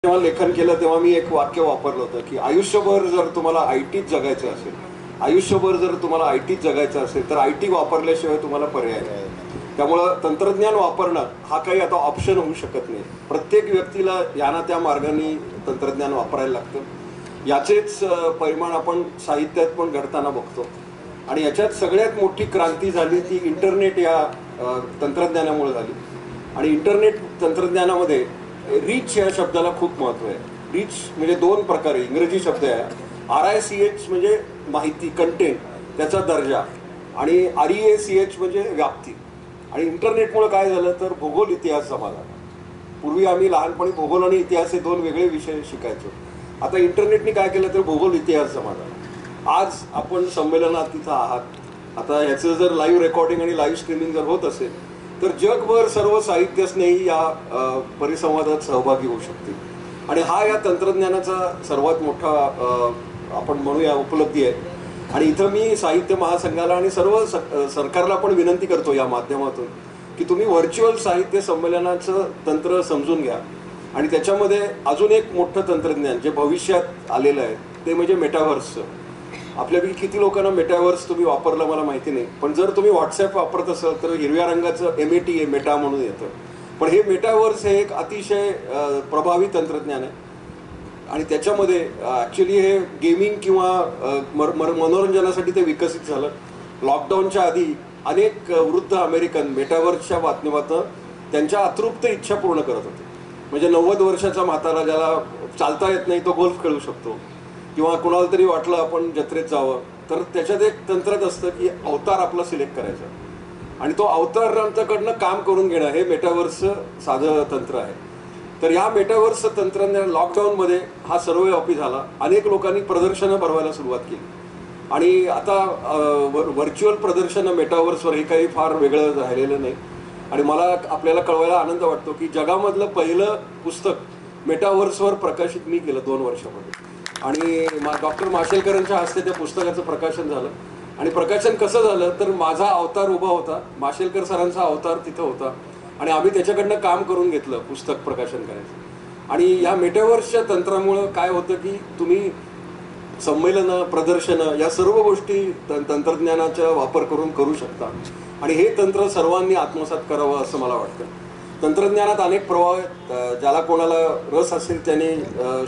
जेव्हा लेखन केलं तेव्हा मी एक वाक्य वापरलं होतं की आयुष्यभर जर तुम्हाला आयटीत जगायचं असेल, आयुष्यभर जर तुम्हाला आयटीत जगायचं असेल तर आयटी वापरल्याशिवाय तुम्हाला पर्याय नाही. त्यामुळं तंत्रज्ञान वापरणं हा काही आता ऑप्शन होऊ शकत नाही. प्रत्येक व्यक्तीला या ना त्या मार्गाने तंत्रज्ञान वापरायला लागतं. याचेच परिमाण आपण साहित्यात पण घडताना बघतो. आणि याच्यात सगळ्यात मोठी क्रांती झाली ती इंटरनेट या तंत्रज्ञानामुळे झाली. आणि इंटरनेट तंत्रज्ञानामध्ये रीच या शब्दाला खूप महत्व आहे. रीच म्हणजे दोन प्रकारे इंग्रजी शब्द आहे. RICH म्हणजे माहिती, कंटेंट, त्याचा दर्जा, आणि REACH म्हणजे व्याप्ती. आणि इंटरनेटमुळे काय झालं तर भूगोल इतिहास जमाला. पूर्वी आम्ही लहानपणी भूगोल आणि इतिहास हे दोन वेगळे विषय शिकायचो. आता इंटरनेटने काय केलं तर भूगोल इतिहास जमाला. आज आपण संमेलनात तिथं आहात. आता ह्याचं जर लाईव्ह रेकॉर्डिंग आणि लाईव्ह स्ट्रीमिंग जर होत असेल तर जगभर सर्व साहित्यस्नेही या परिसंवादात सहभागी होऊ शकतील. आणि हा या तंत्रज्ञानाचा सर्वात मोठा आपण म्हणूया उपलब्धी आहे. आणि इथं मी साहित्य महासंघाला आणि सर्व सरकारला पण विनंती करतो या माध्यमातून की तुम्ही व्हर्च्युअल साहित्य संमेलनाचं तंत्र समजून घ्या. आणि त्याच्यामध्ये अजून एक मोठं तंत्रज्ञान जे भविष्यात आलेलं आहे ते म्हणजे मेटाव्हर्सचं. आपल्यापैकी किती लोकांना मेटाव्हर्स तुम्ही वापरलं मला माहिती नाही, पण जर तुम्ही व्हॉट्सॲप वापरत असाल तर हिरव्या रंगाचं MATA मेटा म्हणून येतं. पण हे मेटाव्हर्स हे एक अतिशय प्रभावी तंत्रज्ञान आहे. आणि त्याच्यामध्ये ॲक्च्युली हे गेमिंग किंवा मनोरंजनासाठी ते विकसित झालं. लॉकडाऊनच्या आधी अनेक वृद्ध अमेरिकन मेटाव्हर्सच्या माध्यमातून त्यांच्या अतृप्त इच्छा पूर्ण करत होते. म्हणजे 90 वर्षाचा म्हातारा ज्याला चालता येत नाही तो गोल्फ खेळू शकतो, किंवा कुणाला तरी वाटलं आपण जत्रेत जावं तर त्याच्यात एक तंत्रच असतं की अवतार आपला सिलेक्ट करायचा आणि तो अवतारांच्याकडनं काम करून घेणं हे मेटाव्हर्सचं साधं तंत्र आहे. तर या मेटाव्हर्सचं तंत्रज्ञान लॉकडाऊनमध्ये हा सर्वव्यापी झाला. अनेक लोकांनी प्रदर्शनं भरवायला सुरुवात केली. आणि आता व्हर्च्युअल प्रदर्शनं मेटाव्हर्सवर हे काही फार वेगळं राहिलेलं नाही. आणि मला आपल्याला कळवायला आनंद वाटतो की जगामधलं पहिलं पुस्तक मेटाव्हर्सवर प्रकाशित मी केलं 2 वर्षामध्ये. आणि डॉक्टर माशेलकरांच्या हस्ते त्या पुस्तकाचं प्रकाशन झालं. आणि प्रकाशन कसं झालं तर माझा अवतार उभा होता, माशेलकर सरांचा अवतार तिथं होता, आणि आम्ही त्याच्याकडनं काम करून घेतलं पुस्तक प्रकाशन करायचं. आणि या मेटाव्हर्सच्या तंत्रामुळं काय होतं की तुम्ही संमेलनं, प्रदर्शनं या सर्व गोष्टी तंत्रज्ञानाचा वापर करून करू शकता. आणि हे तंत्र सर्वांनी आत्मसात करावं असं मला वाटतं. तंत्रज्ञानात अनेक प्रभाव आहेत. ज्याला कोणाला रस असेल त्याने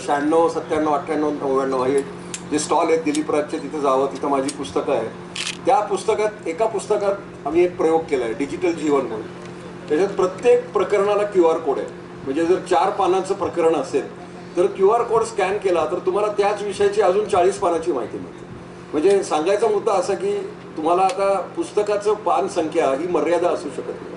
96, 97, 98, 99 हे जे स्टॉल आहेत दिलीपराजचे तिथं जावं. तिथं माझी पुस्तकं आहेत. त्या पुस्तकात एका पुस्तकात आम्ही एक प्रयोग केला आहे डिजिटल जीवन म्हणून. त्याच्यात प्रत्येक प्रकरणाला QR कोड आहे. म्हणजे जर 4 पानाचं प्रकरण असेल तर QR कोड स्कॅन केला तर तुम्हाला त्याच विषयाची अजून 40 पानाची माहिती मिळते. म्हणजे सांगायचा मुद्दा असा की तुम्हाला आता पुस्तकाचं पान संख्या ही मर्यादा असू शकत नाही.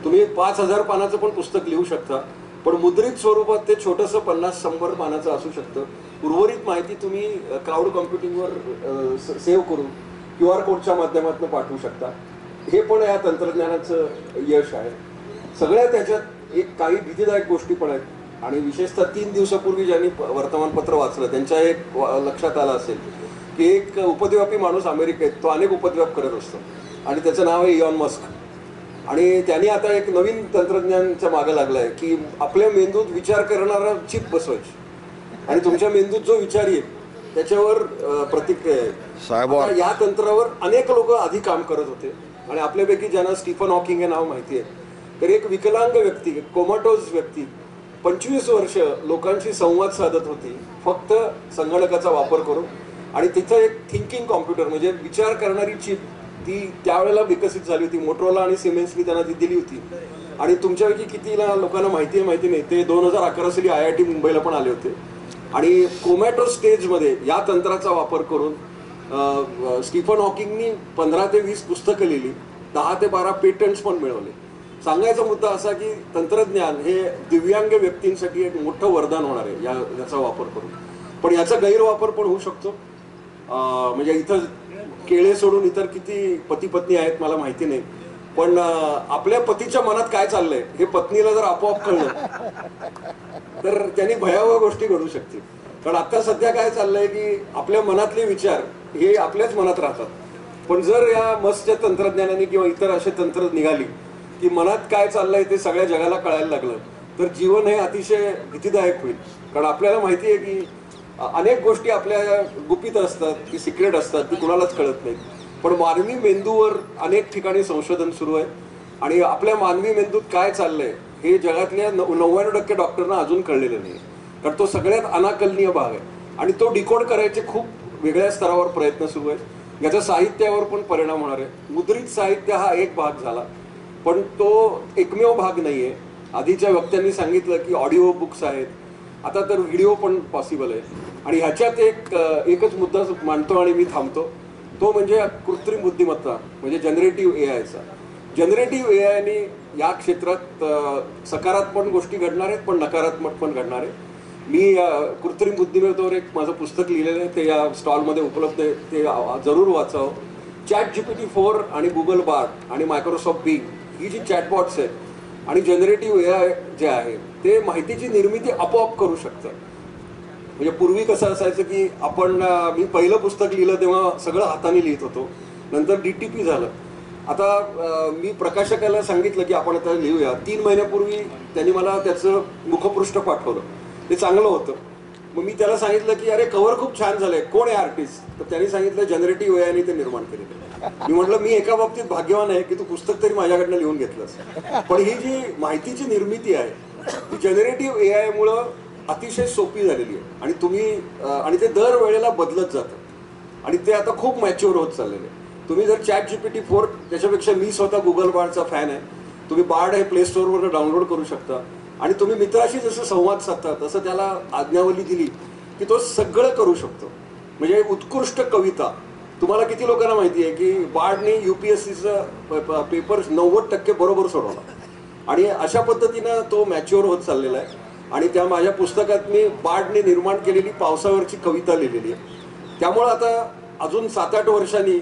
तुम्ही 5000 पानाचं पण पुस्तक लिहू शकता, पण मुद्रित स्वरूपात ते छोटंसं 50-100 पानाचं असू शकतं. उर्वरित माहिती तुम्ही क्लाउड कम्प्युटिंगवर सेव्ह करून QR कोडच्या माध्यमातून पाठवू शकता. हे पण या तंत्रज्ञानाचं यश आहे. सगळ्यात त्याच्यात एक काही भीतीदायक गोष्टी पण आहेत. आणि विशेषतः 3 दिवसापूर्वी ज्यांनी वर्तमानपत्र वाचलं त्यांच्या एक लक्षात आलं असेल की एक उपद्व्यापी माणूस अमेरिकेत तो अनेक उपद्व्याप करत असतो आणि त्याचं नाव आहे इलॉन मस्क. आणि त्यांनी आता एक नवीन तंत्रज्ञानच्या मागे लागलाय की आपल्या मेंदूत विचार करणारा चिप बसवायची आणि तुमच्या मेंदूत जो विचार येईल त्याच्यावर प्रतिक्रिया आहे. या तंत्रावर अनेक लोक आधी काम करत होते. आणि आपल्यापैकी ज्यांना स्टीफन हॉकिंग हे नाव माहिती आहे तर एक विकलांग व्यक्ती, कोमाटोज व्यक्ती 25 वर्ष लोकांशी संवाद साधत होती फक्त संगणकाचा वापर करून. आणि तिथं एक थिंकिंग कॉम्प्युटर म्हणजे विचार करणारी चिप ती त्यावेळेला विकसित झाली होती. मोटरोला आणि सिमेन्सनी त्यांना ती दिली होती. आणि तुमच्यापैकी किती लोकांना माहिती नाही ते 2011 साली IIT मुंबईला पण आले होते. आणि कोमॅटो स्टेजमध्ये या तंत्राचा वापर करून स्टीफन हॉकिंगनी 15 ते 20 पुस्तकं लिहिली, 10 ते 12 पेटंट्स पण मिळवले. सांगायचा मुद्दा असा की तंत्रज्ञान हे दिव्यांग व्यक्तींसाठी एक मोठं वरदान होणार आहे याचा वापर करून. पण याचा गैरवापर पण होऊ शकतो. म्हणजे इथं केळे सोडून इतर किती पती पत्नी आहेत मला माहिती नाही, पण आपल्या पतीच्या मनात काय चाललंय हे पत्नीला जर आपोआप कळलं तर त्यांनी भयावह गोष्टी घडू शकतील. कारण आता सध्या काय चाललंय की आपल्या मनातले विचार हे आपल्याच मनात राहतात. पण जर या मस्टच्या तंत्रज्ञानाने किंवा इतर असे तंत्र निघाली की मनात काय चाललंय ते सगळ्या जगाला कळायला लागलं तर जीवन हे अतिशय भीतीदायक होईल. कारण आपल्याला माहिती आहे की अनेक गोष्टी आपल्या गुपित असतात, की सिक्रेट असतात, ती कुणालाच कळत नाहीत. पण मानवी मेंदूवर अनेक ठिकाणी संशोधन सुरू आहे आणि आपल्या मानवी मेंदूत काय चाललंय हे जगातल्या 99% डॉक्टरना अजून कळलेलं नाही. कारण तो सगळ्यात अनाकलनीय भाग आहे आणि तो डिकोड करायचे खूप वेगळ्या स्तरावर प्रयत्न सुरू आहेत. याचा साहित्यावर पण परिणाम होणार आहे. मुद्रित साहित्य हा एक भाग झाला, पण तो एकमेव भाग नाहीये. आधीच्या वक्त्यांनी सांगितलं की ऑडिओ बुक्स आहेत, आता तर व्हिडिओ पण पॉसिबल आहे. आणि ह्याच्यात एकच मुद्दा मांडतो आणि मी थांबतो, तो म्हणजे कृत्रिम बुद्धिमत्ता, म्हणजे जनरेटिव्ह एआयचा. जनरेटिव्ह एआयने या क्षेत्रात सकारात्मक गोष्टी घडणार आहेत, पण नकारात्मक पण घडणार आहे. मी कृत्रिम बुद्धिमत्तेवर एक माझं पुस्तक लिहिलेलं आहे, ते या स्टॉलमध्ये उपलब्ध आहे, ते जरूर वाचावं. ChatGPT-4 आणि गुगल बार्ड आणि मायक्रोसॉफ्ट बिंग ही जी चॅटबॉट्स आहेत आणि जनरेटिव्ह एआय जे आहे ते माहितीची निर्मिती आपोआप करू शकतं. म्हणजे पूर्वी कसं असायचं की मी पहिलं पुस्तक लिहिलं तेव्हा सगळं हाताने लिहित होतो, नंतर DTP झालं. आता मी प्रकाशकाला सांगितलं की आपण आता लिहूया. 3 महिन्यापूर्वी त्यांनी मला त्याचं मुखपृष्ठ पाठवलं, ते चांगलं होतं. मग मी त्याला सांगितलं की अरे कव्हर खूप छान झालंय, कोण आहे आर्टिस्ट? तर त्यांनी सांगितलं जनरेटिव्ह एआयने ते निर्माण केलेलं. मी म्हटलं मी एका बाबतीत भाग्यवान आहे की तू पुस्तक तरी माझ्याकडनं लिहून घेतलंस. पण ही जी माहितीची निर्मिती आहे ती जनरेटिव्ह एआय मुळे अतिशय सोपी झालेली आहे आणि ते दर वेळेला बदलत जातं आणि ते आता खूप मॅच्युअर होत चाललेलं आहे. तुम्ही जर ChatGPT-4, त्याच्यापेक्षा मी स्वतः गुगल बार्डचा फॅन आहे. तुम्ही बार्ड हे प्ले स्टोअरवर डाउनलोड करू शकता आणि तुम्ही मित्राशी जसं संवाद साधता तसं त्याला आज्ञावली दिली की तो सगळं करू शकतो. म्हणजे उत्कृष्ट कविता, तुम्हाला किती लोकांना माहिती आहे की बार्डने UPSCचं पेपर 90% बरोबर सोडवला आणि अशा पद्धतीनं तो मॅच्युअर होत चाललेला आहे. आणि त्या माझ्या पुस्तकात मी बार्डने निर्माण केलेली पावसावरची कविता लिहिलेली आहे. त्यामुळं आता अजून 7-8 वर्षांनी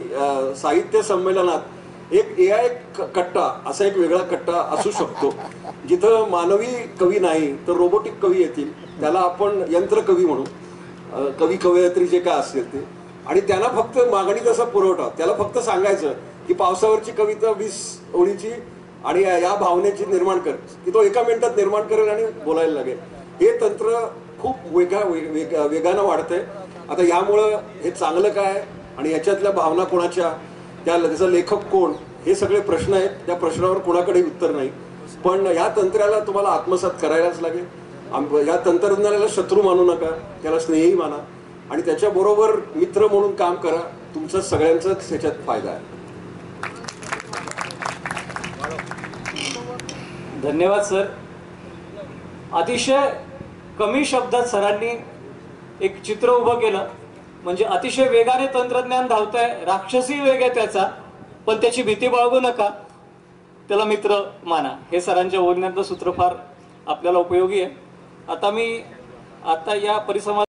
साहित्य संमेलनात एक एआय कट्टा, असा एक वेगळा कट्टा असू शकतो, जिथं मानवी कवी नाही तर रोबोटिक कवी येतील. त्याला आपण यंत्रकवी म्हणू, कवी कवयित्री जे काय असेल ते. आणि त्यांना फक्त मागणी तसा पुरवठा, त्याला फक्त सांगायचं की पावसावरची कविता 20 ओळीची आणि या भावनेची निर्माण कर, की तो एका मिनिटात निर्माण करेल आणि बोलायला लागेल. हे तंत्र खूप वेगानं वाढतंय. आता यामुळं हे चांगलं काय आणि ह्याच्यातल्या भावना कोणाच्या, त्याचा लेखक कोण, हे सगळे प्रश्न आहेत. त्या प्रश्नावर कोणाकडे उत्तर नाही. पण या तंत्राला तुम्हाला आत्मसात करायलाच लागेल. या तंत्रज्ञानाला शत्रू मानू नका, त्याला स्नेही माना आणि त्याच्याबरोबर मित्र म्हणून काम करा. तुमचं सगळ्यांचाच ह्याच्यात फायदा आहे. धन्यवाद सर. अतिशय कमी शब्दात सरांनी एक चित्र उभं केलं. म्हणजे अतिशय वेगाने तंत्रज्ञान धावतंय, राक्षसी वेग आहे त्याचा, पण त्याची भीती बाळगू नका, त्याला मित्र माना. हे सरांच्या बोलण्यातलं सूत्र फार आपल्याला उपयोगी आहे. आता या परिसंवाद